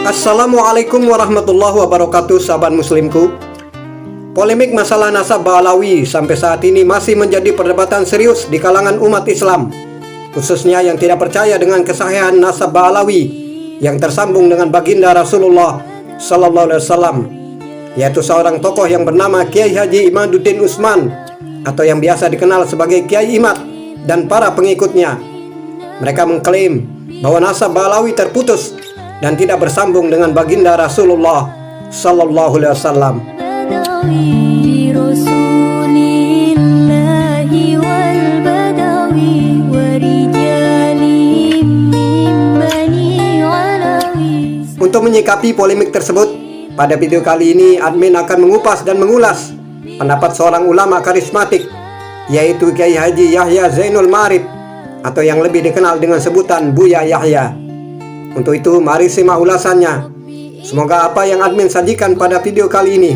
Assalamualaikum warahmatullahi wabarakatuh, sahabat muslimku. Polemik masalah nasab Ba'alawi sampai saat ini masih menjadi perdebatan serius di kalangan umat Islam, khususnya yang tidak percaya dengan kesahihan nasab Ba'alawi yang tersambung dengan baginda Rasulullah Sallallahu Alaihi Wasallam, yaitu seorang tokoh yang bernama Kiai Haji Imaduddin Utsman atau yang biasa dikenal sebagai Kiai Imad dan para pengikutnya. Mereka mengklaim bahwa nasab Ba'alawi terputus dan tidak bersambung dengan baginda Rasulullah Sallallahu Alaihi Wasallam. Untuk menyikapi polemik tersebut, pada video kali ini admin akan mengupas dan mengulas pendapat seorang ulama karismatik, yaitu Kiai Haji Yahya Zainul Ma'arif atau yang lebih dikenal dengan sebutan Buya Yahya. Untuk itu, mari simak ulasannya. Semoga apa yang admin sajikan pada video kali ini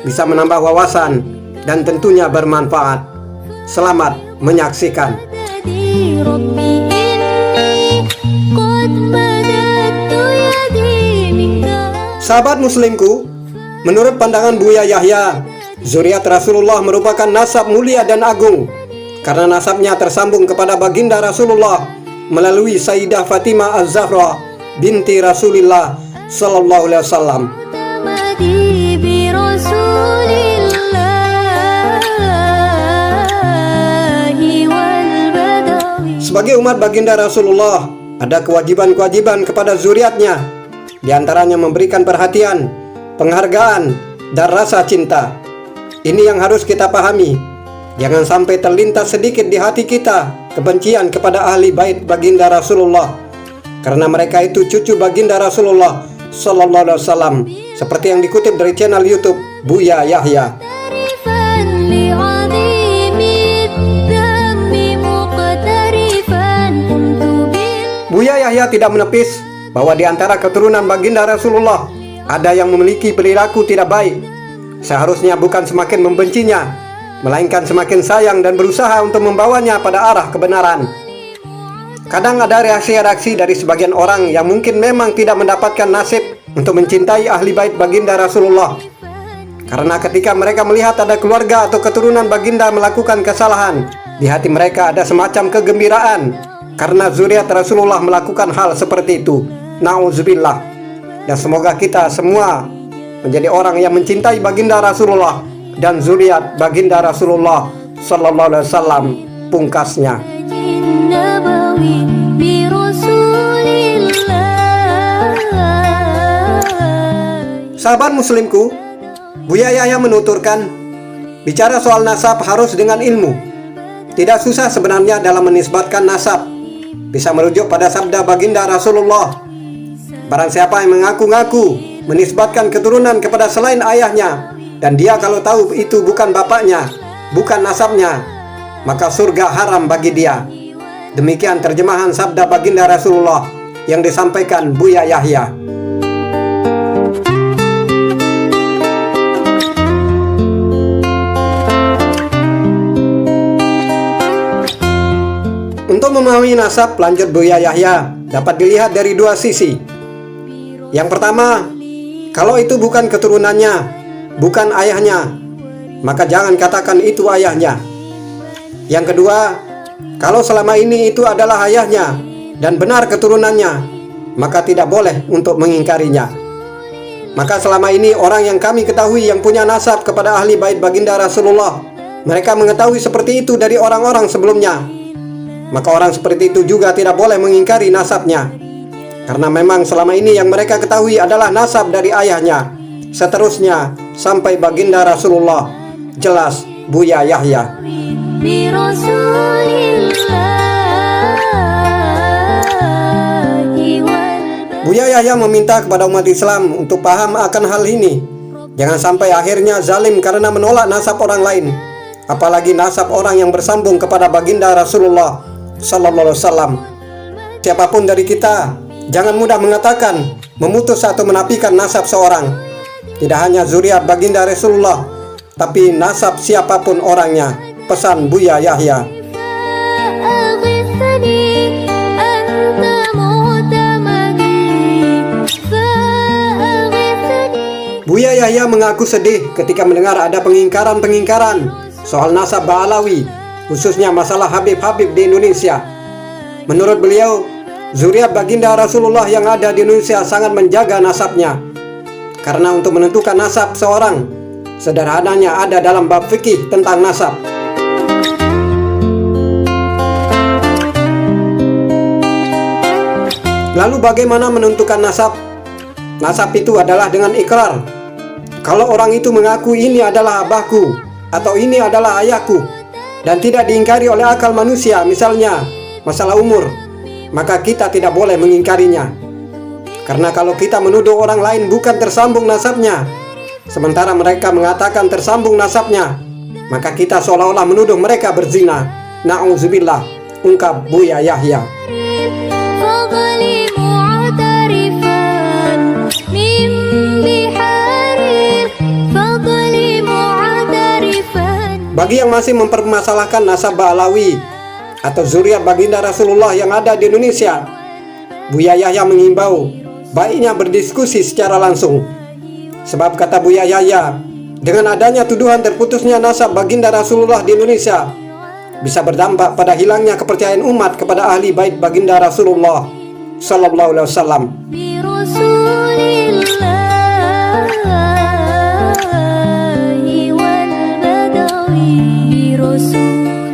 bisa menambah wawasan dan tentunya bermanfaat. Selamat menyaksikan. Sahabat muslimku, menurut pandangan Buya Yahya, zuriat Rasulullah merupakan nasab mulia dan agung karena nasabnya tersambung kepada baginda Rasulullah melalui Sayyidah Fatimah Az-Zahra binti Rasulillah Sallallahu Alaihi Wasallam. Sebagai umat baginda Rasulullah, ada kewajiban-kewajiban kepada zuriatnya, di antaranya memberikan perhatian, penghargaan, dan rasa cinta. Ini yang harus kita pahami. Jangan sampai terlintas sedikit di hati kita kebencian kepada ahli bait baginda Rasulullah, karena mereka itu cucu baginda Rasulullah Sallallahu Alaihi Wasallam, seperti yang dikutip dari channel YouTube Buya Yahya. Buya Yahya tidak menepis bahwa di antara keturunan baginda Rasulullah ada yang memiliki perilaku tidak baik. Seharusnya bukan semakin membencinya, melainkan semakin sayang dan berusaha untuk membawanya pada arah kebenaran. Kadang ada reaksi-reaksi dari sebagian orang yang mungkin memang tidak mendapatkan nasib untuk mencintai ahli bait baginda Rasulullah. Karena ketika mereka melihat ada keluarga atau keturunan baginda melakukan kesalahan, di hati mereka ada semacam kegembiraan karena zuriat Rasulullah melakukan hal seperti itu. Nauzubillah. Dan semoga kita semua menjadi orang yang mencintai baginda Rasulullah dan zuriat baginda Rasulullah Sallallahu Alaihi Wasallam pungkasnya. Sahabat muslimku, Buya Yahya menuturkan, bicara soal nasab harus dengan ilmu. Tidak susah sebenarnya dalam menisbatkan nasab. Bisa merujuk pada sabda baginda Rasulullah, barang siapa yang mengaku-ngaku menisbatkan keturunan kepada selain ayahnya, dan dia kalau tahu itu bukan bapaknya, bukan nasabnya, maka surga haram bagi dia. Demikian terjemahan sabda baginda Rasulullah yang disampaikan Buya Yahya. Untuk memahami nasab, lanjut Buya Yahya, dapat dilihat dari dua sisi. Yang pertama, kalau itu bukan keturunannya, bukan ayahnya, maka jangan katakan itu ayahnya. Yang kedua, kalau selama ini itu adalah ayahnya dan benar keturunannya, maka tidak boleh untuk mengingkarinya. Maka selama ini orang yang kami ketahui yang punya nasab kepada ahli bait baginda Rasulullah, mereka mengetahui seperti itu dari orang-orang sebelumnya. Maka orang seperti itu juga tidak boleh mengingkari nasabnya, karena memang selama ini yang mereka ketahui adalah nasab dari ayahnya. Seterusnya sampai baginda Rasulullah. Jelas Buya Yahya. Buya Yahya meminta kepada umat Islam untuk paham akan hal ini. Jangan sampai akhirnya zalim karena menolak nasab orang lain, apalagi nasab orang yang bersambung kepada baginda Rasulullah Sallallahu Alaihi Wasallam. Siapapun dari kita, jangan mudah mengatakan, memutus atau menafikan nasab seorang. Tidak hanya zuriat baginda Rasulullah, tapi nasab siapapun orangnya. Pesan Buya Yahya. Yahya mengaku sedih ketika mendengar ada pengingkaran-pengingkaran soal nasab Ba'alawi, khususnya masalah Habib-Habib di Indonesia. Menurut beliau, zuriat baginda Rasulullah yang ada di Indonesia sangat menjaga nasabnya. Karena untuk menentukan nasab seorang, sederhananya ada dalam bab fikih tentang nasab. Lalu bagaimana menentukan nasab? Nasab itu adalah dengan ikrar. Kalau orang itu mengaku ini adalah abahku atau ini adalah ayahku dan tidak diingkari oleh akal manusia, misalnya masalah umur, maka kita tidak boleh mengingkarinya. Karena kalau kita menuduh orang lain bukan tersambung nasabnya, sementara mereka mengatakan tersambung nasabnya, maka kita seolah-olah menuduh mereka berzina. Na'udzubillah, ungkap Buya Yahya. Bagi yang masih mempermasalahkan nasab Ba'alawi atau zuriat baginda Rasulullah yang ada di Indonesia, Buya Yahya mengimbau baiknya berdiskusi secara langsung. Sebab kata Buya Yahya, dengan adanya tuduhan terputusnya nasab baginda Rasulullah di Indonesia bisa berdampak pada hilangnya kepercayaan umat kepada ahli bait baginda Rasulullah sallallahu alaihi wasallam.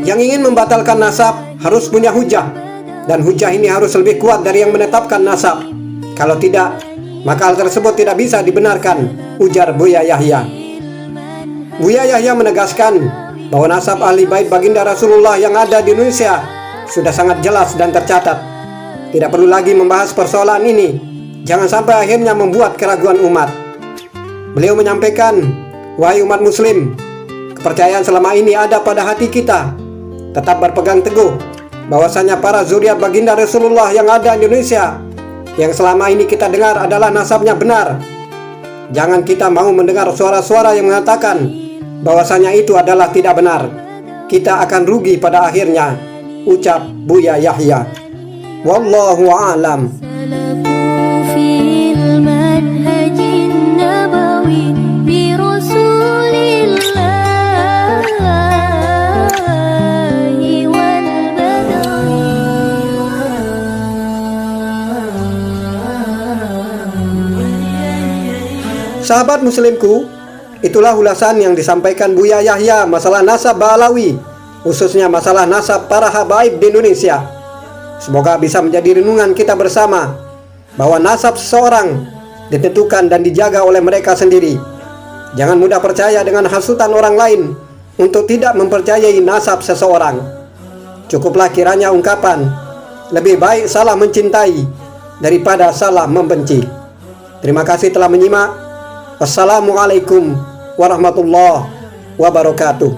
Yang ingin membatalkan nasab harus punya hujah, dan hujah ini harus lebih kuat dari yang menetapkan nasab. Kalau tidak, maka hal tersebut tidak bisa dibenarkan, ujar Buya Yahya. Buya Yahya menegaskan bahwa nasab ahli bait baginda Rasulullah yang ada di Indonesia sudah sangat jelas dan tercatat. Tidak perlu lagi membahas persoalan ini, jangan sampai akhirnya membuat keraguan umat. Beliau menyampaikan, wahai umat muslim, kepercayaan selama ini ada pada hati kita. Tetap berpegang teguh bahwasanya para zuriat baginda Rasulullah yang ada di Indonesia yang selama ini kita dengar adalah nasabnya benar. Jangan kita mau mendengar suara-suara yang mengatakan bahwasanya itu adalah tidak benar. Kita akan rugi pada akhirnya, ucap Buya Yahya. Wallahu a'lam. Sahabat muslimku, itulah ulasan yang disampaikan Buya Yahya masalah nasab Ba'alawi, khususnya masalah nasab para habaib di Indonesia. Semoga bisa menjadi renungan kita bersama bahwa nasab seseorang ditentukan dan dijaga oleh mereka sendiri. Jangan mudah percaya dengan hasutan orang lain untuk tidak mempercayai nasab seseorang. Cukuplah kiranya ungkapan, lebih baik salah mencintai daripada salah membenci. Terima kasih telah menyimak. Wassalamualaikum warahmatullahi wabarakatuh.